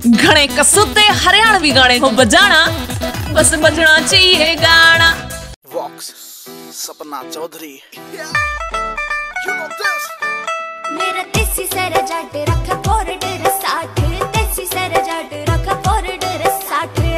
घणे कसूते हरियाणवी गाने हो बजाना, बस बजना चाहिए गाना। वॉक्स Sapna Chaudhary you know this। मेरा देसी सर जाट रखा कॉरिडोर 60, देसी सर जाट रखा कॉरिडोर 60।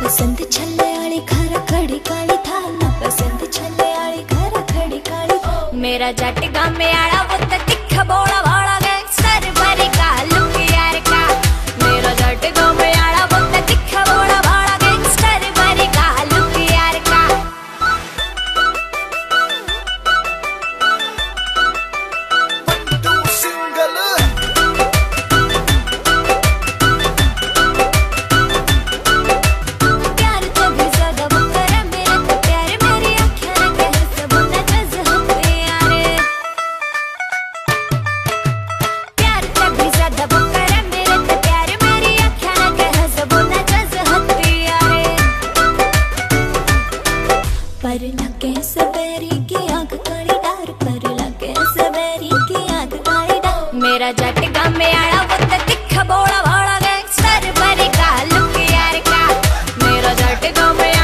पसंद छल्ले वाली घर खड़ी काली था, ना पसंद छल्ले वाली घर खड़ी काली। मेरा जाट गाँव में आड़ा वो तो तिखा बोला वाला गैंगस्टर भरी का लुक यार का। मेरा जाट गाँव में आड़ा वो तो तिखा बोला वाला गैंगस्टर भरी का लुक यार का। पर लगे सवेरी की आंख काली डार, पर लगे सवेरी की आंख काली डार। मेरा जट गाँव में आड़ा वो तो तिखा बोला वाला गैंगस्टर भरी का लुक यार का। मेरा जट गाँव में